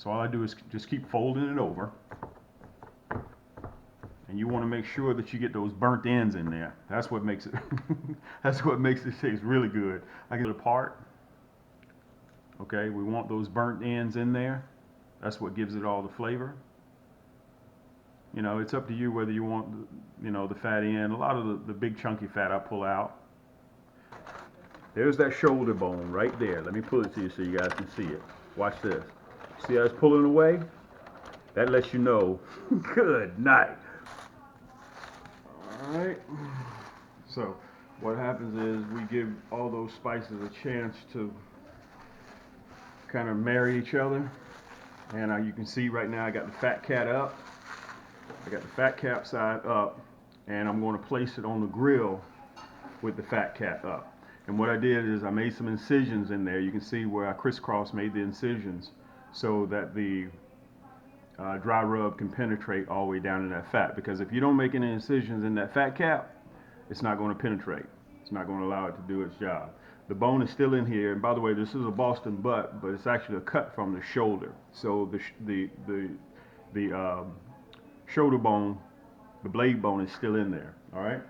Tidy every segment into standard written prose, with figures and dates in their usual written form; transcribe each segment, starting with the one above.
So all I do is just keep folding it over. And you want to make sure that you get those burnt ends in there. That's what makes it, that's what makes it taste really good. I get it apart. Okay, we want those burnt ends in there. That's what gives it all the flavor. You know, it's up to you whether you want, the fat end. A lot of the big chunky fat I pull out. There's that shoulder bone right there. Let me pull it to you so you guys can see it. Watch this. See how it's pulling away? That lets you know, good night. All right. So what happens is we give all those spices a chance to kind of marry each other. And you can see right now I got the fat cat up. I got the fat cat side up, and I'm going to place it on the grill with the fat cat up. And what I did is I made some incisions in there. You can see where I crisscross made the incisions so that the dry rub can penetrate all the way down in that fat. Because if you don't make any incisions in that fat cap, it's not going to penetrate. It's not going to allow it to do its job. The bone is still in here, and by the way, this is a Boston butt, but it's actually a cut from the shoulder. So the shoulder bone, the blade bone is still in there. All right.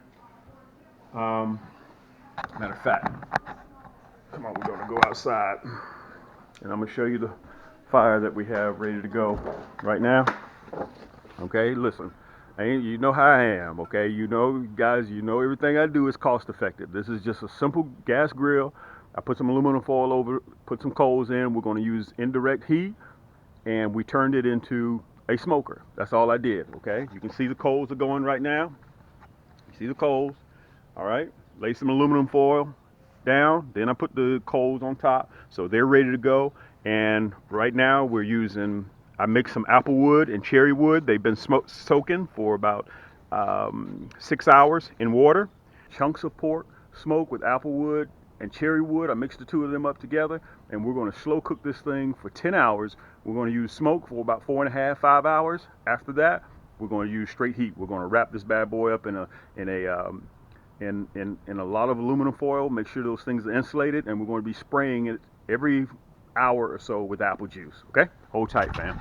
Matter of fact, come on, we're going to go outside, and I'm going to show you the fire that we have ready to go right now. Okay, listen. You know how I am, okay? You know, guys, everything I do is cost effective. This is just a simple gas grill. I put some aluminum foil over, put some coals in. We're going to use indirect heat, and we turned it into a smoker. That's all I did, okay? You can see the coals are going right now. You see the coals, all right? Lay some aluminum foil down, then I put the coals on top, so they're ready to go. And right now we're using, I mixed some apple wood and cherry wood. They've been soaking for about 6 hours in water. Chunks of pork smoked with apple wood and cherry wood. I mixed the two of them up together, and we're going to slow cook this thing for 10 hours. We're going to use smoke for about 4.5, 5 hours. After that, we're going to use straight heat. We're going to wrap this bad boy up in a lot of aluminum foil. Make sure those things are insulated, and we're going to be spraying it every hour or so with apple juice. Okay, hold tight, fam.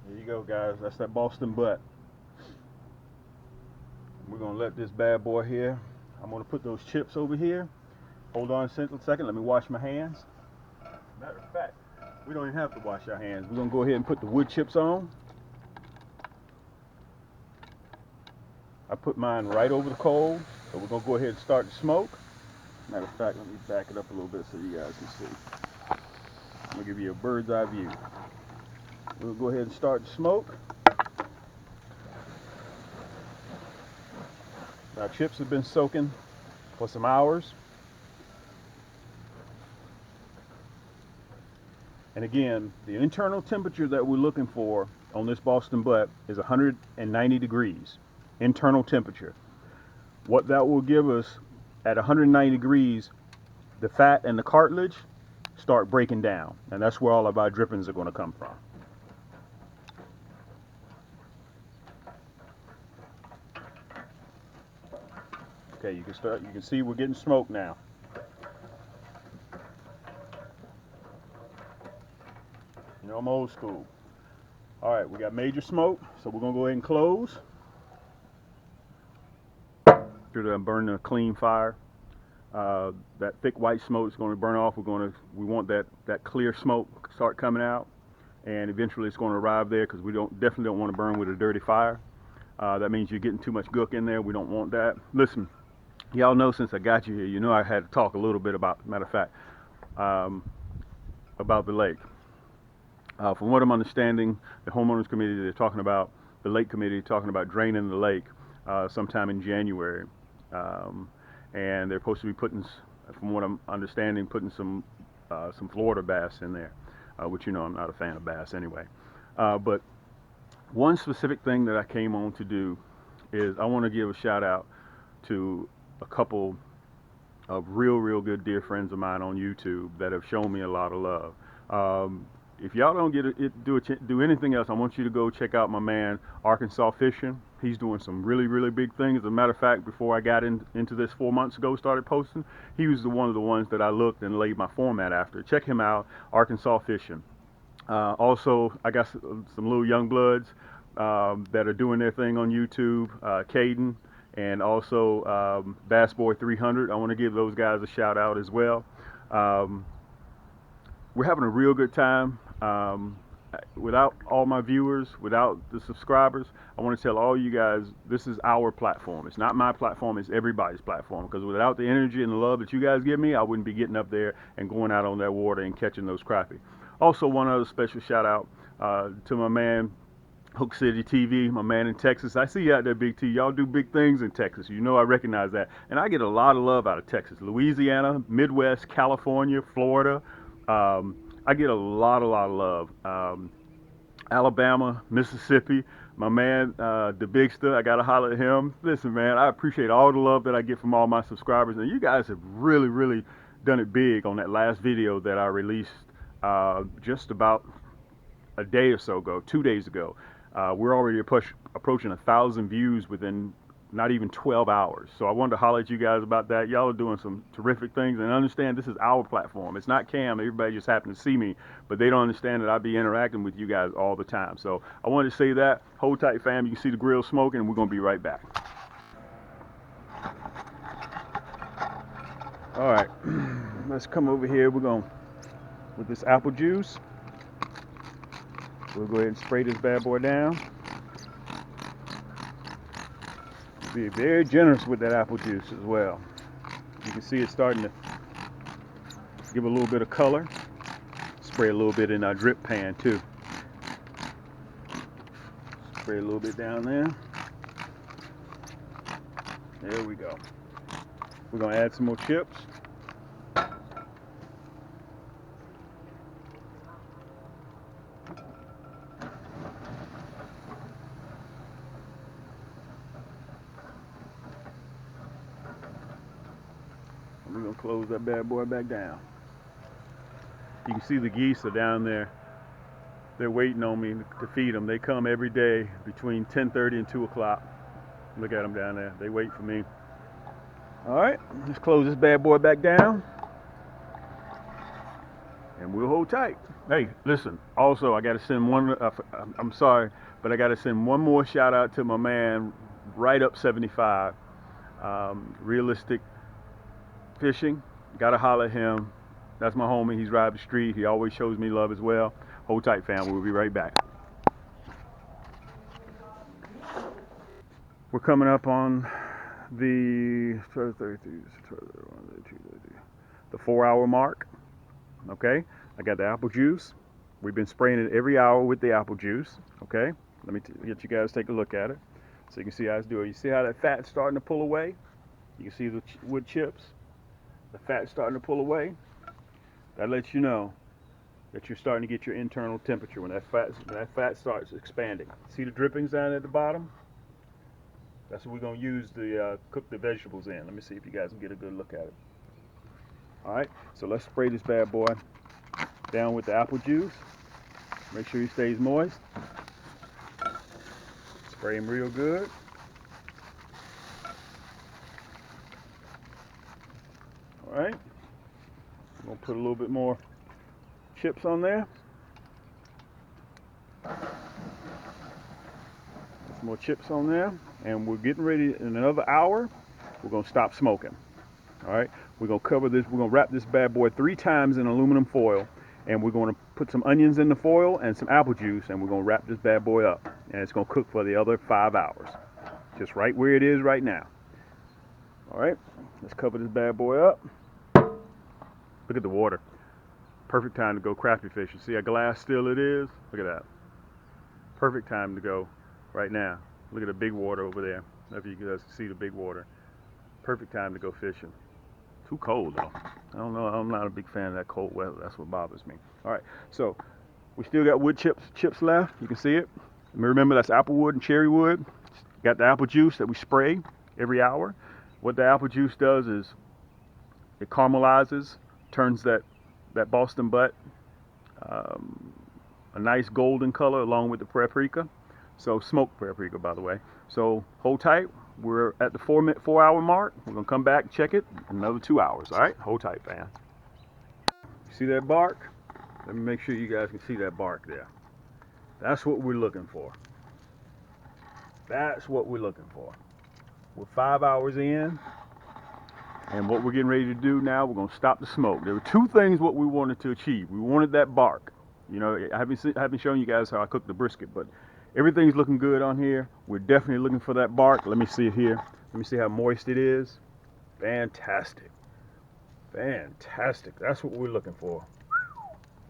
There you go, guys. That's that Boston butt. We're gonna let this bad boy here. I'm gonna put those chips over here. Hold on a second. Let me wash my hands. Matter of fact, we don't even have to wash our hands. We're gonna go ahead and put the wood chips on. I put mine right over the coals, so we're gonna go ahead and start the smoke. Matter of fact, let me back it up a little bit so you guys can see. I'm gonna give you a bird's eye view. We'll go ahead and start the smoke. Our chips have been soaking for some hours. And again, the internal temperature that we're looking for on this Boston butt is 190 degrees. Internal temperature. What that will give us at 190 degrees, the fat and the cartilage start breaking down, and that's where all of our drippings are going to come from. Okay, you can see we're getting smoke now. You know, I'm old school. All right, we got major smoke, so we're gonna go ahead and close. After I'm burning a clean fire, that thick white smoke is going to burn off. We want that clear smoke start coming out, and eventually it's going to arrive there because we definitely don't want to burn with a dirty fire. That means you're getting too much gook in there. We don't want that. Listen, y'all know since I got you here, you know I had to talk a little bit about, matter of fact, about the lake. From what I'm understanding, the homeowners committee, they're talking about, the lake committee talking about draining the lake sometime in January. And they're supposed to be putting, from what I'm understanding, putting some Florida bass in there, which you know I'm not a fan of bass anyway. But one specific thing that I came on to do is I want to give a shout out to a couple of real good dear friends of mine on YouTube that have shown me a lot of love. if y'all don't do anything else, I want you to go check out my man Arkansas Fishing. He's doing some really big things. As a matter of fact, before I got into this 4 months ago, started posting, he was one of the ones that I looked and laid my format after. Check him out, Arkansas Fishing. Also, I got some little young bloods that are doing their thing on YouTube, Caden, and also Bass Boy 300. I want to give those guys a shout out as well. We're having a real good time. Without all my viewers, without the subscribers, I want to tell all you guys, this is our platform. It's not my platform, it's everybody's platform. Because without the energy and the love that you guys give me, I wouldn't be getting up there and going out on that water and catching those crappie. Also, one other special shout out to my man, Hook City TV, my man in Texas. I see you out there, Big T. Y'all do big things in Texas. You know I recognize that. And I get a lot of love out of Texas, Louisiana, Midwest, California, Florida. I get a lot of love. Alabama, Mississippi, my man, the Bigster, I gotta holler at him. Listen, man, I appreciate all the love that I get from all my subscribers, and you guys have really done it big on that last video that I released just about a day or so ago, 2 days ago. We're already approaching 1,000 views within not even 12 hours. So I wanted to holler at you guys about that. Y'all are doing some terrific things, and understand this is our platform. It's not Cam. Everybody just happened to see me, but they don't understand that I be interacting with you guys all the time. So I wanted to say that. Hold tight, fam. You can see the grill smoking, and we're gonna be right back. All right, let's come over here. We're gonna, with this apple juice, we'll go ahead and spray this bad boy down. Be very generous with that apple juice as well. You can see it's starting to give a little bit of color. Spray a little bit in our drip pan too. Spray a little bit down there. There we go. We're gonna add some more chips. We're gonna close that bad boy back down. You can see the geese are down there. They're waiting on me to feed them. They come every day between 10:30 and 2 o'clock. Look at them down there. They wait for me. All right, let's close this bad boy back down. And we'll hold tight. Hey, listen, also I gotta send one, I'm sorry, but I gotta send one more shout out to my man, Right Up 75. Realistic Fishing, gotta holler at him. That's my homie. He's right up the street. He always shows me love as well. Hold tight, fam. We'll be right back. We're coming up on the 4-hour mark. Okay, I got the apple juice. We've been spraying it every hour with the apple juice. Okay, let me get you guys to take a look at it so you can see how it's doing. You see how that fat's starting to pull away? You can see the wood chips. The fat's starting to pull away. That lets you know that you're starting to get your internal temperature when that fat starts expanding. See the drippings down at the bottom? That's what we're going to use to cook the vegetables in. Let me see if you guys can get a good look at it. All right, so let's spray this bad boy down with the apple juice. Make sure he stays moist. Spray him real good. All right, I'm gonna put a little bit more chips on there. Some more chips on there, and we're getting ready. In another hour, we're gonna stop smoking. All right, we're gonna cover this. We're gonna wrap this bad boy 3 times in aluminum foil, and we're gonna put some onions in the foil and some apple juice, and we're gonna wrap this bad boy up, and it's gonna cook for the other 5 hours, just right where it is right now. All right, let's cover this bad boy up. Look at the water. Perfect time to go crappie fishing. See how glass still it is? Look at that. Perfect time to go right now. Look at the big water over there. I don't know if you guys can see the big water. Perfect time to go fishing. Too cold though. I don't know. I'm not a big fan of that cold weather. That's what bothers me. All right. So we still got wood chips left. You can see it. Remember that's apple wood and cherry wood. Got the apple juice that we spray every hour. What the apple juice does is it caramelizes, turns that Boston butt a nice golden color along with the paprika. So smoked paprika, by the way. So hold tight. We're at the 4 hour mark. We're gonna come back, check it, another 2 hours. All right, hold tight, fam. See that bark? Let me make sure you guys can see that bark there. That's what we're looking for. That's what we're looking for. We're 5 hours in, and what we're getting ready to do now, we're gonna stop the smoke. There were two things what we wanted to achieve. We wanted that bark. You know, I haven't shown you guys how I cook the brisket, but everything's looking good on here. We're definitely looking for that bark. Let me see it here. Let me see how moist it is. Fantastic. Fantastic. That's what we're looking for.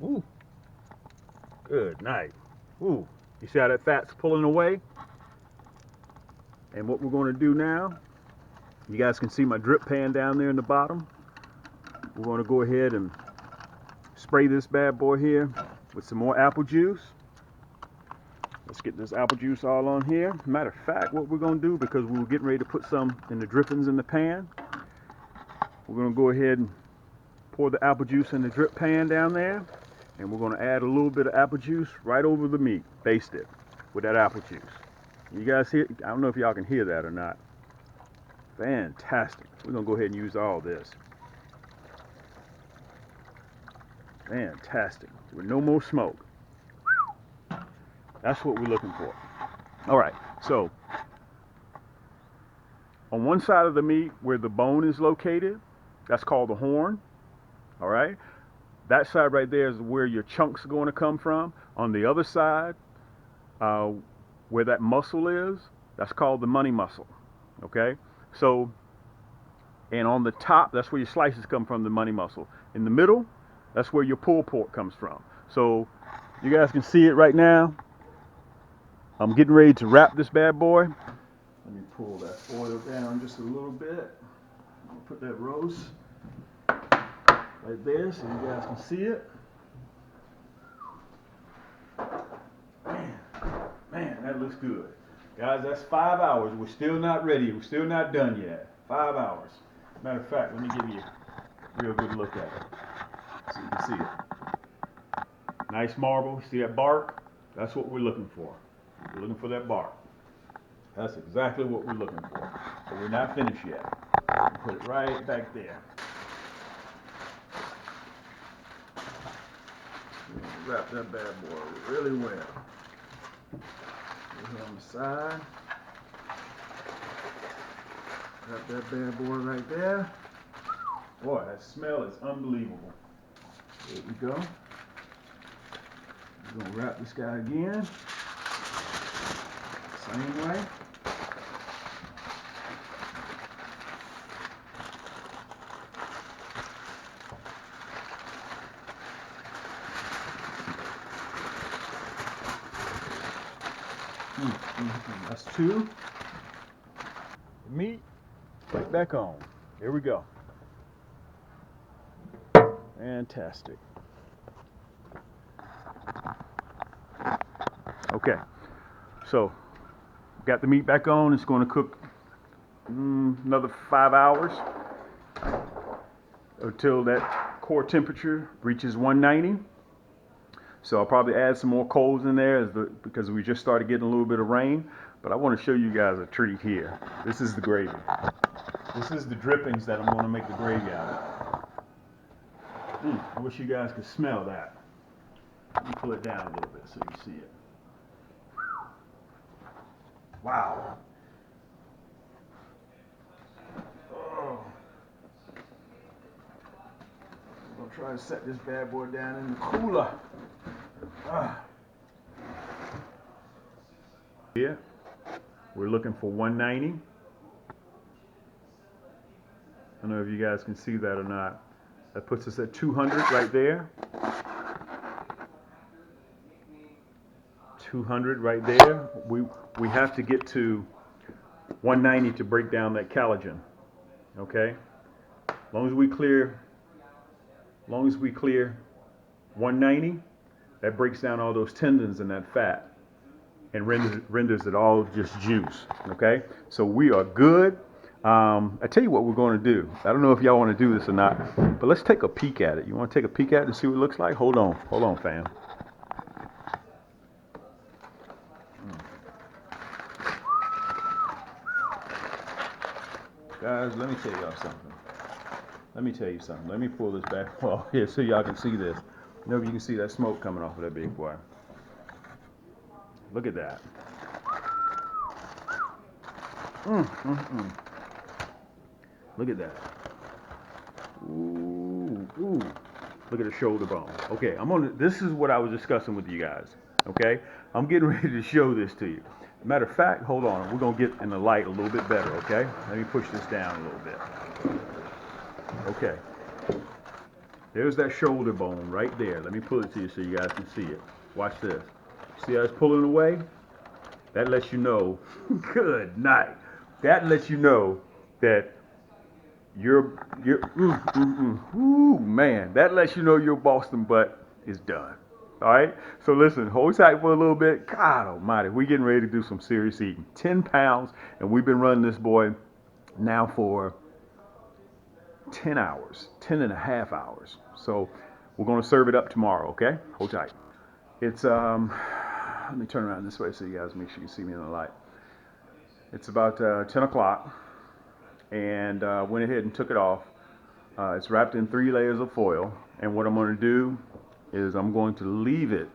Ooh. Good night. Ooh. You see how that fat's pulling away? And what we're going to do now, you guys can see my drip pan down there in the bottom. We're going to go ahead and spray this bad boy here with some more apple juice. Let's get this apple juice all on here. Matter of fact, what we're going to do, because we were getting ready to put some in the drippings in the pan, we're going to go ahead and pour the apple juice in the drip pan down there, and we're going to add a little bit of apple juice right over the meat, baste it with that apple juice. You guys hear? I don't know if y'all can hear that or not. Fantastic. We're going to go ahead and use all this. Fantastic. With no more smoke. That's what we're looking for. All right, so on one side of the meat where the bone is located, that's called the horn. All right, that side right there is where your chunks are going to come from. On the other side, where that muscle is, that's called the money muscle. Okay, so, and on the top, that's where your slices come from, the money muscle. In the middle, that's where your pulled pork comes from. So you guys can see it right now. I'm getting ready to wrap this bad boy. Let me pull that oil down just a little bit. I'll put that roast right there so you guys can see it. Man, that looks good. Guys, that's 5 hours. We're still not ready. We're still not done yet. 5 hours. Matter of fact, let me give you a real good look at it so you can see it. Nice marble. See that bark? That's what we're looking for. We're looking for that bark. That's exactly what we're looking for. But we're not finished yet. Put it right back there. Wrap that bad boy really well. Put it on the side. Wrap that bad boy right there. Boy, that smell is unbelievable. There we go. We're gonna wrap this guy again. Same way. That's two. Meat, right back on. Here we go. Fantastic. Okay, so got the meat back on. It's going to cook another 5 hours until that core temperature reaches 190. So I'll probably add some more coals in there because we just started getting a little bit of rain. But I want to show you guys a treat here. This is the gravy. This is the drippings that I'm going to make the gravy out of. I wish you guys could smell that. Let me pull it down a little bit so you see it. Wow. Oh. I'm going to try to set this bad boy down in the cooler. Here, we're looking for 190. I don't know if you guys can see that or not. That puts us at 200 right there. 200 right there. We have to get to 190 to break down that collagen. Okay? As long as we clear 190, that breaks down all those tendons and that fat and renders it all just juice. Okay? So we are good. I tell you what we're going to do. I don't know if y'all want to do this or not, but let's take a peek at it. You want to take a peek at it and see what it looks like? Hold on, fam. Guys, let me tell y'all something. Let me tell you something. Let me pull this back off here so y'all can see this. You know, you can see that smoke coming off of that big boy. Look at that. Look at that. Ooh, ooh. Look at the shoulder bone. Okay, this is what I was discussing with you guys. Okay, I'm getting ready to show this to you. Matter of fact, hold on. We're gonna get in the light a little bit better. Okay, let me push this down a little bit. Okay, there's that shoulder bone right there. Let me pull it to you so you guys can see it. Watch this. See how it's pulling away? That lets you know. Good night. That lets you know that ooh, man, that lets you know your Boston butt is done. All right, so listen, hold tight for a little bit. God almighty, we're getting ready to do some serious eating. 10 pounds, and we've been running this boy now for 10 hours, 10 and a half hours. So we're going to serve it up tomorrow, okay? Hold tight. It's, let me turn around this way so you guys make sure you see me in the light. It's about 10 o'clock, and went ahead and took it off. It's wrapped in 3 layers of foil, and what I'm going to do is I'm going to leave it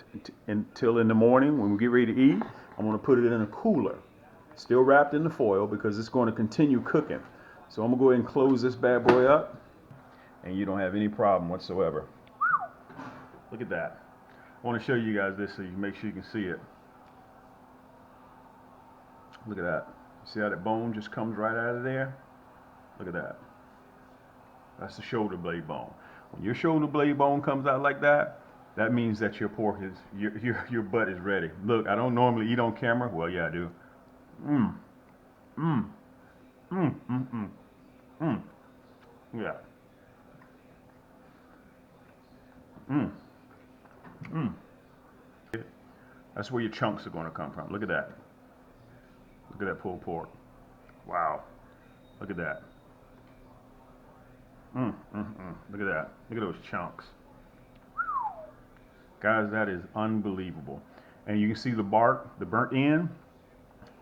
until in the morning when we get ready to eat. I'm going to put it in a cooler, still wrapped in the foil because it's going to continue cooking. So I'm going to go ahead and close this bad boy up, and you don't have any problem whatsoever. Look at that. I want to show you guys this so you make sure you can see it. Look at that. See how that bone just comes right out of there? Look at that. That's the shoulder blade bone. When your shoulder blade bone comes out like that, that means that your pork is, your butt is ready. Look, I don't normally eat on camera. Well, yeah, I do. Mmm. Mmm. Mmm. Mmm. Mmm. Mmm. Yeah. Mmm. Mmm. That's where your chunks are going to come from. Look at that. Look at that pulled pork. Wow. Look at that. Look at that. Look at those chunks. Guys, that is unbelievable. And you can see the bark, the burnt end.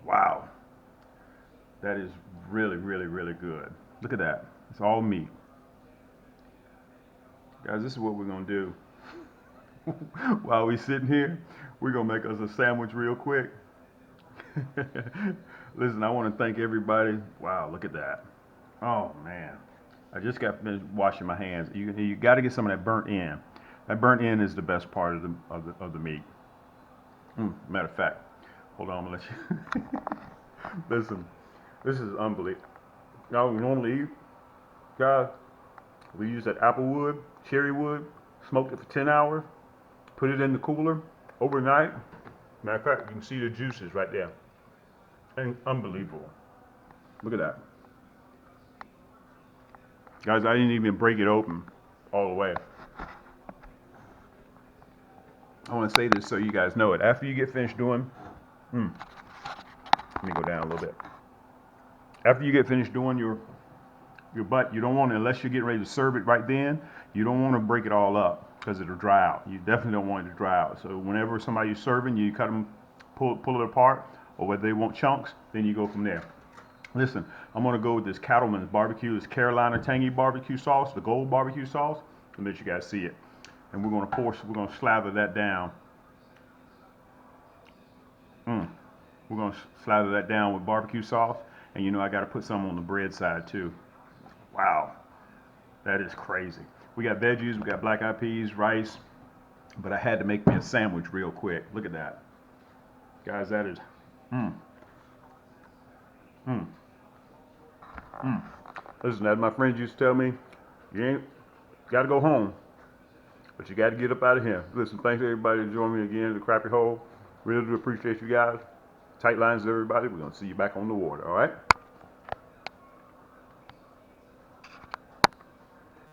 Wow. That is really, really, really good. Look at that. It's all meat. Guys, this is what we're going to do. While we're sitting here, we're going to make us a sandwich real quick. Listen, I want to thank everybody. Wow, look at that. Oh, man. I just got finished washing my hands. You got to get some of that burnt end. That burnt end is the best part of the meat. Matter of fact, hold on, I'm gonna let you. Listen, this is unbelievable. Now we normally eat, guys. We use that apple wood, cherry wood, smoked it for 10 hours, put it in the cooler overnight. Matter of fact, you can see the juices right there. And unbelievable. Look at that. Guys, I didn't even break it open all the way. I want to say this so you guys know it. After you get finished doing, let me go down a little bit. After you get finished doing your butt, you don't want to, unless you're getting ready to serve it right then, you don't want to break it all up because it'll dry out. You definitely don't want it to dry out. So whenever somebody's serving, you cut them, pull it apart, or whether they want chunks, then you go from there. Listen, I'm going to go with this Cattleman's barbecue, this Carolina tangy barbecue sauce, the gold barbecue sauce, to let you guys see it. And we're going to slather that down. We're going to slather that down with barbecue sauce. And you know, I got to put some on the bread side too. Wow. That is crazy. We got veggies, we got black eyed peas, rice. But I had to make me a sandwich real quick. Look at that. Guys, that is, Listen, as my friends used to tell me, you got to go home, but you got to get up out of here. Listen, thanks everybody for joining me again in the Crappie Hole. Really do appreciate you guys. Tight lines to everybody. We're going to see you back on the water, all right?